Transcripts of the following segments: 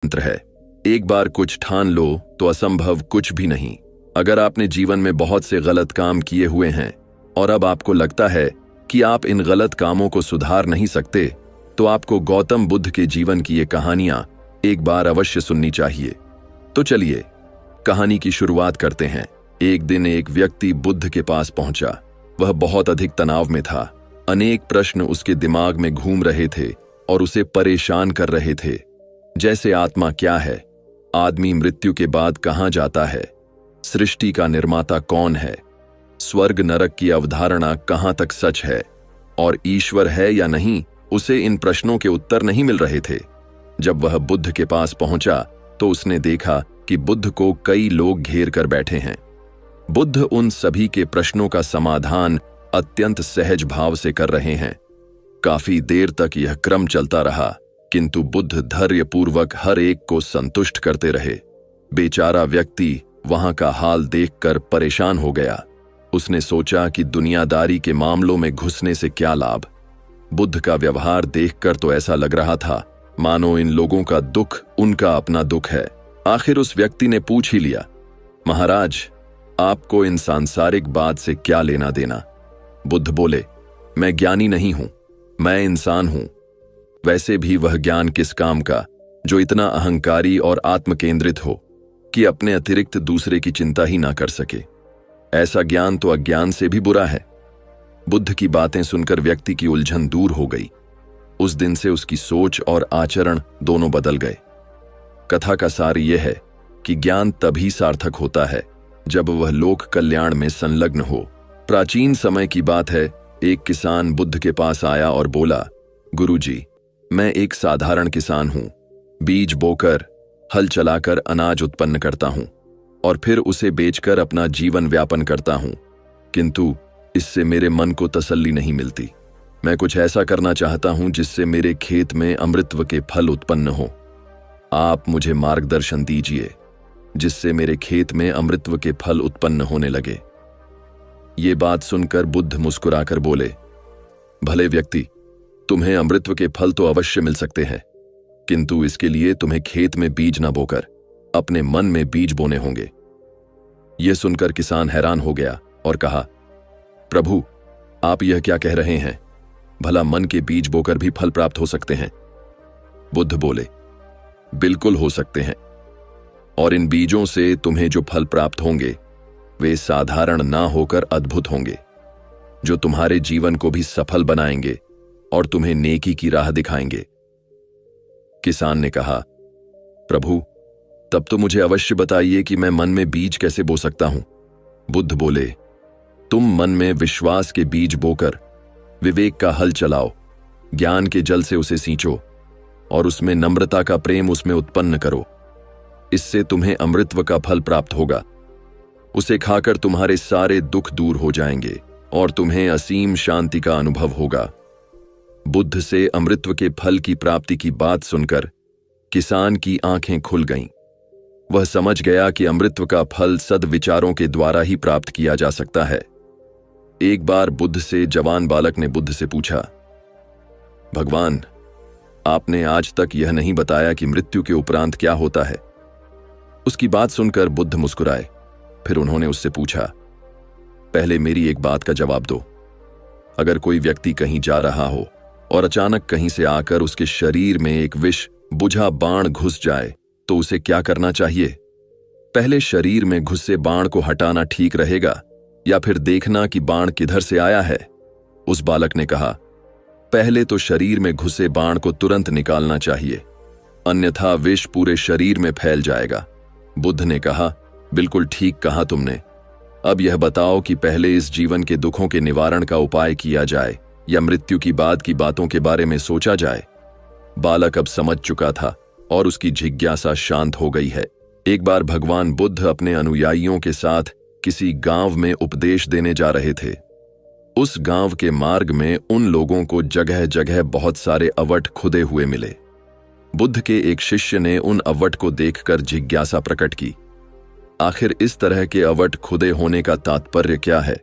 मंत्र है। एक बार कुछ ठान लो तो असंभव कुछ भी नहीं। अगर आपने जीवन में बहुत से गलत काम किए हुए हैं और अब आपको लगता है कि आप इन गलत कामों को सुधार नहीं सकते, तो आपको गौतम बुद्ध के जीवन की ये कहानियां एक बार अवश्य सुननी चाहिए। तो चलिए कहानी की शुरुआत करते हैं। एक दिन एक व्यक्ति बुद्ध के पास पहुंचा। वह बहुत अधिक तनाव में था। अनेक प्रश्न उसके दिमाग में घूम रहे थे और उसे परेशान कर रहे थे, जैसे आत्मा क्या है, आदमी मृत्यु के बाद कहां जाता है, सृष्टि का निर्माता कौन है, स्वर्ग नरक की अवधारणा कहां तक सच है और ईश्वर है या नहीं। उसे इन प्रश्नों के उत्तर नहीं मिल रहे थे। जब वह बुद्ध के पास पहुंचा तो उसने देखा कि बुद्ध को कई लोग घेर कर बैठे हैं। बुद्ध उन सभी के प्रश्नों का समाधान अत्यंत सहज भाव से कर रहे हैं। काफी देर तक यह क्रम चलता रहा, किंतु बुद्ध धैर्यपूर्वक हर एक को संतुष्ट करते रहे। बेचारा व्यक्ति वहां का हाल देखकर परेशान हो गया। उसने सोचा कि दुनियादारी के मामलों में घुसने से क्या लाभ। बुद्ध का व्यवहार देखकर तो ऐसा लग रहा था मानो इन लोगों का दुख उनका अपना दुख है। आखिर उस व्यक्ति ने पूछ ही लिया, महाराज, आपको इन सांसारिक बात से क्या लेना देना? बुद्ध बोले, मैं ज्ञानी नहीं हूं, मैं इंसान हूं। वैसे भी वह ज्ञान किस काम का जो इतना अहंकारी और आत्मकेंद्रित हो कि अपने अतिरिक्त दूसरे की चिंता ही ना कर सके। ऐसा ज्ञान तो अज्ञान से भी बुरा है। बुद्ध की बातें सुनकर व्यक्ति की उलझन दूर हो गई। उस दिन से उसकी सोच और आचरण दोनों बदल गए। कथा का सार यह है कि ज्ञान तभी सार्थक होता है जब वह लोक कल्याण में संलग्न हो। प्राचीन समय की बात है, एक किसान बुद्ध के पास आया और बोला, गुरुजी, मैं एक साधारण किसान हूं। बीज बोकर, हल चलाकर अनाज उत्पन्न करता हूं और फिर उसे बेचकर अपना जीवन व्यापन करता हूं, किंतु इससे मेरे मन को तसल्ली नहीं मिलती। मैं कुछ ऐसा करना चाहता हूं जिससे मेरे खेत में अमृतत्व के फल उत्पन्न हो। आप मुझे मार्गदर्शन दीजिए जिससे मेरे खेत में अमृतत्व के फल उत्पन्न होने लगे। ये बात सुनकर बुद्ध मुस्कुराकर बोले, भले व्यक्ति, तुम्हें अमृतत्व के फल तो अवश्य मिल सकते हैं, किंतु इसके लिए तुम्हें खेत में बीज न बोकर अपने मन में बीज बोने होंगे। यह सुनकर किसान हैरान हो गया और कहा, प्रभु, आप यह क्या कह रहे हैं? भला मन के बीज बोकर भी फल प्राप्त हो सकते हैं? बुद्ध बोले, बिल्कुल हो सकते हैं, और इन बीजों से तुम्हें जो फल प्राप्त होंगे वे साधारण ना होकर अद्भुत होंगे, जो तुम्हारे जीवन को भी सफल बनाएंगे और तुम्हें नेकी की राह दिखाएंगे। किसान ने कहा, प्रभु, तब तो मुझे अवश्य बताइए कि मैं मन में बीज कैसे बो सकता हूं। बुद्ध बोले, तुम मन में विश्वास के बीज बोकर विवेक का हल चलाओ, ज्ञान के जल से उसे सींचो और उसमें नम्रता का प्रेम उसमें उत्पन्न करो। इससे तुम्हें अमृतत्व का फल प्राप्त होगा। उसे खाकर तुम्हारे सारे दुख दूर हो जाएंगे और तुम्हें असीम शांति का अनुभव होगा। बुद्ध से अमृतत्व के फल की प्राप्ति की बात सुनकर किसान की आंखें खुल गईं। वह समझ गया कि अमृतत्व का फल सद्विचारों के द्वारा ही प्राप्त किया जा सकता है। एक बार बुद्ध से जवान बालक ने बुद्ध से पूछा, भगवान, आपने आज तक यह नहीं बताया कि मृत्यु के उपरांत क्या होता है। उसकी बात सुनकर बुद्ध मुस्कुराए। फिर उन्होंने उससे पूछा, पहले मेरी एक बात का जवाब दो। अगर कोई व्यक्ति कहीं जा रहा हो और अचानक कहीं से आकर उसके शरीर में एक विष बुझा बाण घुस जाए तो उसे क्या करना चाहिए? पहले शरीर में घुसे बाण को हटाना ठीक रहेगा या फिर देखना कि बाण किधर से आया है? उस बालक ने कहा, पहले तो शरीर में घुसे बाण को तुरंत निकालना चाहिए, अन्यथा विष पूरे शरीर में फैल जाएगा। बुद्ध ने कहा, बिल्कुल ठीक कहा तुमने। अब यह बताओ कि पहले इस जीवन के दुखों के निवारण का उपाय किया जाए या मृत्यु की बाद की बातों के बारे में सोचा जाए? बालक अब समझ चुका था और उसकी जिज्ञासा शांत हो गई है। एक बार भगवान बुद्ध अपने अनुयायियों के साथ किसी गांव में उपदेश देने जा रहे थे। उस गांव के मार्ग में उन लोगों को जगह जगह बहुत सारे अवट खुदे हुए मिले। बुद्ध के एक शिष्य ने उन अवट को देखकर जिज्ञासा प्रकट की, आखिर इस तरह के अवट खुदे होने का तात्पर्य क्या है?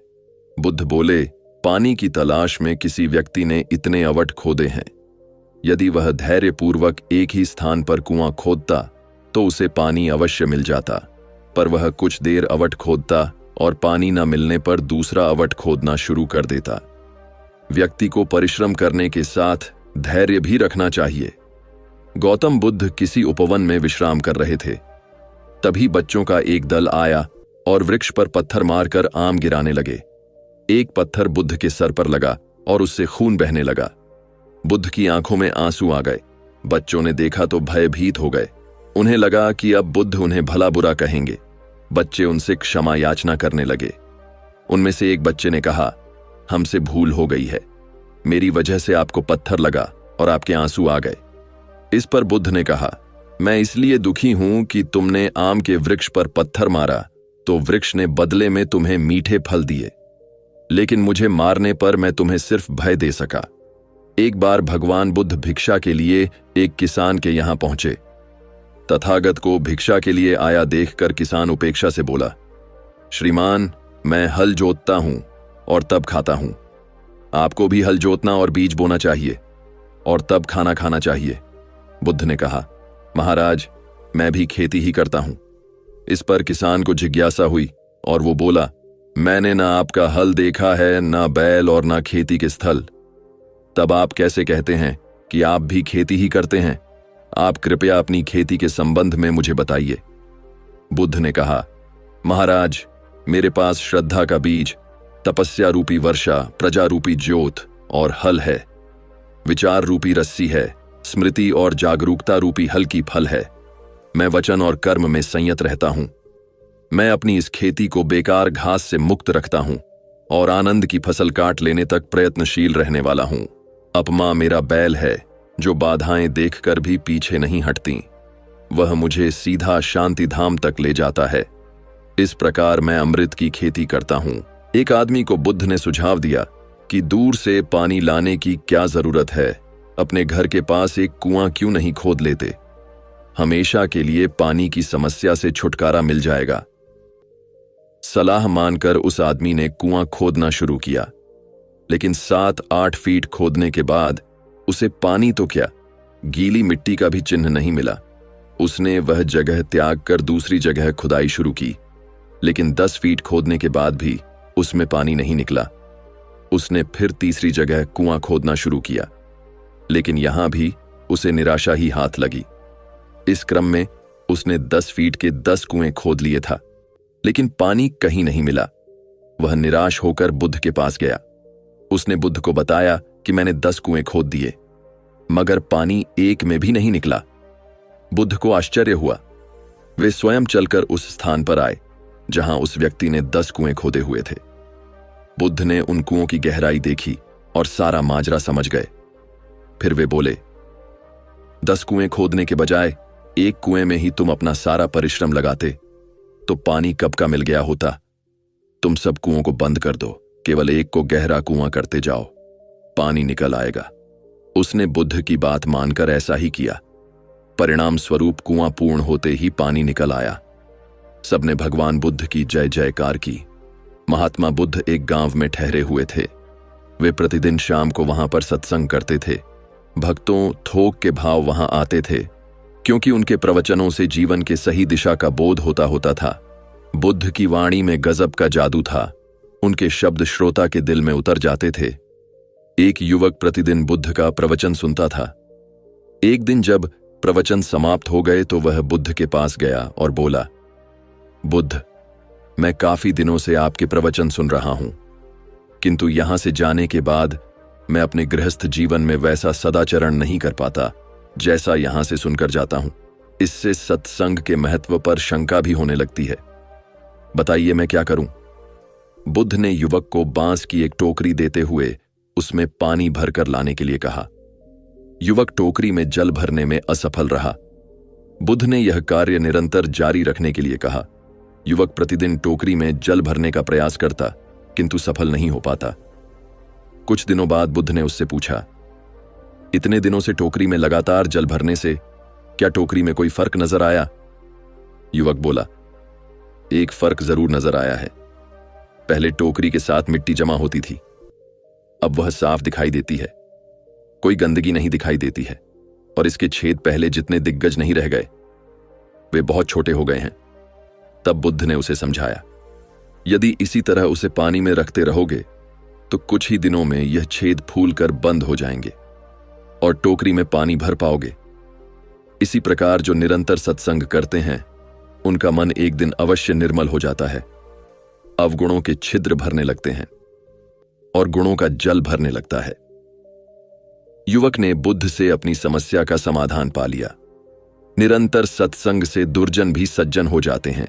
बुद्ध बोले, पानी की तलाश में किसी व्यक्ति ने इतने अवट खोदे हैं। यदि वह धैर्यपूर्वक एक ही स्थान पर कुआं खोदता तो उसे पानी अवश्य मिल जाता, पर वह कुछ देर अवट खोदता और पानी न मिलने पर दूसरा अवट खोदना शुरू कर देता। व्यक्ति को परिश्रम करने के साथ धैर्य भी रखना चाहिए। गौतम बुद्ध किसी उपवन में विश्राम कर रहे थे। तभी बच्चों का एक दल आया और वृक्ष पर पत्थर मारकर आम गिराने लगे। एक पत्थर बुद्ध के सर पर लगा और उससे खून बहने लगा। बुद्ध की आंखों में आंसू आ गए। बच्चों ने देखा तो भयभीत हो गए। उन्हें लगा कि अब बुद्ध उन्हें भला बुरा कहेंगे। बच्चे उनसे क्षमा याचना करने लगे। उनमें से एक बच्चे ने कहा, हमसे भूल हो गई है, मेरी वजह से आपको पत्थर लगा और आपके आंसू आ गए। इस पर बुद्ध ने कहा, मैं इसलिए दुखी हूं कि तुमने आम के वृक्ष पर पत्थर मारा तो वृक्ष ने बदले में तुम्हें मीठे फल दिए, लेकिन मुझे मारने पर मैं तुम्हें सिर्फ भय दे सका। एक बार भगवान बुद्ध भिक्षा के लिए एक किसान के यहां पहुंचे। तथागत को भिक्षा के लिए आया देखकर किसान उपेक्षा से बोला, श्रीमान, मैं हल जोतता हूं और तब खाता हूं। आपको भी हल जोतना और बीज बोना चाहिए और तब खाना खाना चाहिए। बुद्ध ने कहा, महाराज, मैं भी खेती ही करता हूं। इस पर किसान को जिज्ञासा हुई और वो बोला, मैंने ना आपका हल देखा है, ना बैल और ना खेती के स्थल। तब आप कैसे कहते हैं कि आप भी खेती ही करते हैं? आप कृपया अपनी खेती के संबंध में मुझे बताइए। बुद्ध ने कहा, महाराज, मेरे पास श्रद्धा का बीज, तपस्या रूपी वर्षा, प्रजा रूपी ज्योत और हल है। विचार रूपी रस्सी है, स्मृति और जागरूकता रूपी हल की फल है। मैं वचन और कर्म में संयत रहता हूं। मैं अपनी इस खेती को बेकार घास से मुक्त रखता हूं और आनंद की फसल काट लेने तक प्रयत्नशील रहने वाला हूं। अपमा मेरा बैल है जो बाधाएं देखकर भी पीछे नहीं हटती। वह मुझे सीधा शांति धाम तक ले जाता है। इस प्रकार मैं अमृत की खेती करता हूं। एक आदमी को बुद्ध ने सुझाव दिया कि दूर से पानी लाने की क्या जरूरत है, अपने घर के पास एक कुआं क्यों नहीं खोद लेते? हमेशा के लिए पानी की समस्या से छुटकारा मिल जाएगा। सलाह मानकर उस आदमी ने कुआं खोदना शुरू किया, लेकिन 7-8 फीट खोदने के बाद उसे पानी तो क्या, गीली मिट्टी का भी चिन्ह नहीं मिला। उसने वह जगह त्याग कर दूसरी जगह खुदाई शुरू की, लेकिन 10 फीट खोदने के बाद भी उसमें पानी नहीं निकला। उसने फिर तीसरी जगह कुआं खोदना शुरू किया, लेकिन यहां भी उसे निराशा ही हाथ लगी। इस क्रम में उसने 10 फीट के 10 कुएं खोद लिए था, लेकिन पानी कहीं नहीं मिला। वह निराश होकर बुद्ध के पास गया। उसने बुद्ध को बताया कि मैंने 10 कुएं खोद दिए, मगर पानी एक में भी नहीं निकला। बुद्ध को आश्चर्य हुआ। वे स्वयं चलकर उस स्थान पर आए जहां उस व्यक्ति ने 10 कुएं खोदे हुए थे। बुद्ध ने उन कुओं की गहराई देखी और सारा माजरा समझ गए। फिर वे बोले, 10 कुएं खोदने के बजाय एक कुएं में ही तुम अपना सारा परिश्रम लगाते तो पानी कब का मिल गया होता। तुम सब कुओं को बंद कर दो, केवल एक को गहरा कुआं करते जाओ, पानी निकल आएगा। उसने बुद्ध की बात मानकर ऐसा ही किया। परिणाम स्वरूप कुआं पूर्ण होते ही पानी निकल आया। सबने भगवान बुद्ध की जय जयकार की। महात्मा बुद्ध एक गांव में ठहरे हुए थे। वे प्रतिदिन शाम को वहां पर सत्संग करते थे। भक्तों थोक के भाव वहां आते थे, क्योंकि उनके प्रवचनों से जीवन के सही दिशा का बोध होता था। बुद्ध की वाणी में गजब का जादू था। उनके शब्द श्रोता के दिल में उतर जाते थे। एक युवक प्रतिदिन बुद्ध का प्रवचन सुनता था। एक दिन जब प्रवचन समाप्त हो गए तो वह बुद्ध के पास गया और बोला, बुद्ध, मैं काफी दिनों से आपके प्रवचन सुन रहा हूं, किंतु यहां से जाने के बाद मैं अपने गृहस्थ जीवन में वैसा सदाचरण नहीं कर पाता जैसा यहां से सुनकर जाता हूं। इससे सत्संग के महत्व पर शंका भी होने लगती है। बताइए मैं क्या करूं? बुद्ध ने युवक को बांस की एक टोकरी देते हुए उसमें पानी भरकर लाने के लिए कहा। युवक टोकरी में जल भरने में असफल रहा। बुद्ध ने यह कार्य निरंतर जारी रखने के लिए कहा। युवक प्रतिदिन टोकरी में जल भरने का प्रयास करता, किंतु सफल नहीं हो पाता। कुछ दिनों बाद बुद्ध ने उससे पूछा, इतने दिनों से टोकरी में लगातार जल भरने से क्या टोकरी में कोई फर्क नजर आया? युवक बोला, एक फर्क जरूर नजर आया है। पहले टोकरी के साथ मिट्टी जमा होती थी, अब वह साफ दिखाई देती है। कोई गंदगी नहीं दिखाई देती है और इसके छेद पहले जितने दिग्गज नहीं रह गए, वे बहुत छोटे हो गए हैं। तब बुद्ध ने उसे समझाया, यदि इसी तरह उसे पानी में रखते रहोगे तो कुछ ही दिनों में यह छेद फूलकर बंद हो जाएंगे और टोकरी में पानी भर पाओगे। इसी प्रकार जो निरंतर सत्संग करते हैं उनका मन एक दिन अवश्य निर्मल हो जाता है, अवगुणों के छिद्र भरने लगते हैं और गुणों का जल भरने लगता है। युवक ने बुद्ध से अपनी समस्या का समाधान पा लिया। निरंतर सत्संग से दुर्जन भी सज्जन हो जाते हैं,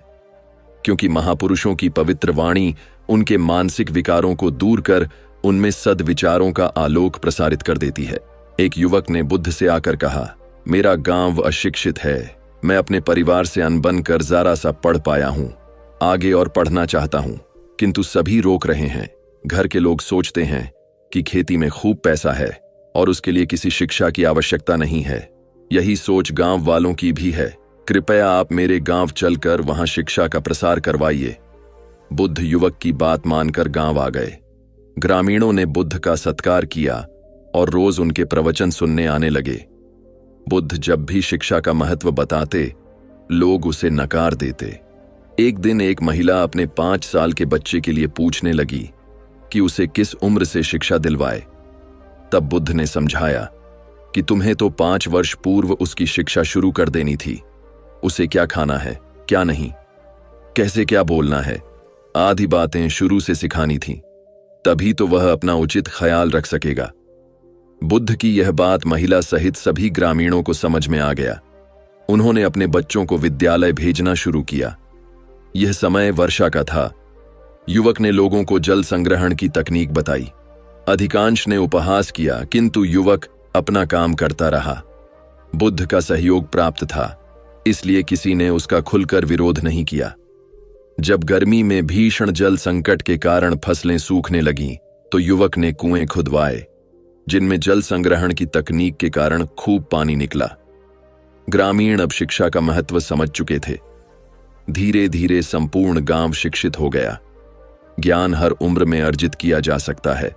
क्योंकि महापुरुषों की पवित्र वाणी उनके मानसिक विकारों को दूर कर उनमें सद्विचारों का आलोक प्रसारित कर देती है। एक युवक ने बुद्ध से आकर कहा, मेरा गांव अशिक्षित है, मैं अपने परिवार से अनबन कर जरा सा पढ़ पाया हूं, आगे और पढ़ना चाहता हूं, किंतु सभी रोक रहे हैं। घर के लोग सोचते हैं कि खेती में खूब पैसा है और उसके लिए किसी शिक्षा की आवश्यकता नहीं है। यही सोच गांव वालों की भी है। कृपया आप मेरे गांव चलकर वहां शिक्षा का प्रसार करवाइए। बुद्ध युवक की बात मानकर गांव आ गए। ग्रामीणों ने बुद्ध का सत्कार किया और रोज उनके प्रवचन सुनने आने लगे। बुद्ध जब भी शिक्षा का महत्व बताते, लोग उसे नकार देते। एक दिन एक महिला अपने 5 साल के बच्चे के लिए पूछने लगी कि उसे किस उम्र से शिक्षा दिलवाए। तब बुद्ध ने समझाया कि तुम्हें तो 5 वर्ष पूर्व उसकी शिक्षा शुरू कर देनी थी। उसे क्या खाना है, क्या नहीं, कैसे क्या बोलना है, आदि बातें शुरू से सिखानी थी, तभी तो वह अपना उचित ख्याल रख सकेगा। बुद्ध की यह बात महिला सहित सभी ग्रामीणों को समझ में आ गया। उन्होंने अपने बच्चों को विद्यालय भेजना शुरू किया। यह समय वर्षा का था। युवक ने लोगों को जल संग्रहण की तकनीक बताई। अधिकांश ने उपहास किया, किंतु युवक अपना काम करता रहा। बुद्ध का सहयोग प्राप्त था, इसलिए किसी ने उसका खुलकर विरोध नहीं किया। जब गर्मी में भीषण जल संकट के कारण फसलें सूखने लगीं, तो युवक ने कुएं खुदवाए, जिनमें जल संग्रहण की तकनीक के कारण खूब पानी निकला। ग्रामीण अब शिक्षा का महत्व समझ चुके थे। धीरे धीरे संपूर्ण गांव शिक्षित हो गया। ज्ञान हर उम्र में अर्जित किया जा सकता है।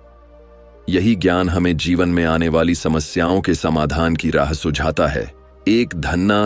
यही ज्ञान हमें जीवन में आने वाली समस्याओं के समाधान की राह सुझाता है। एक धन्ना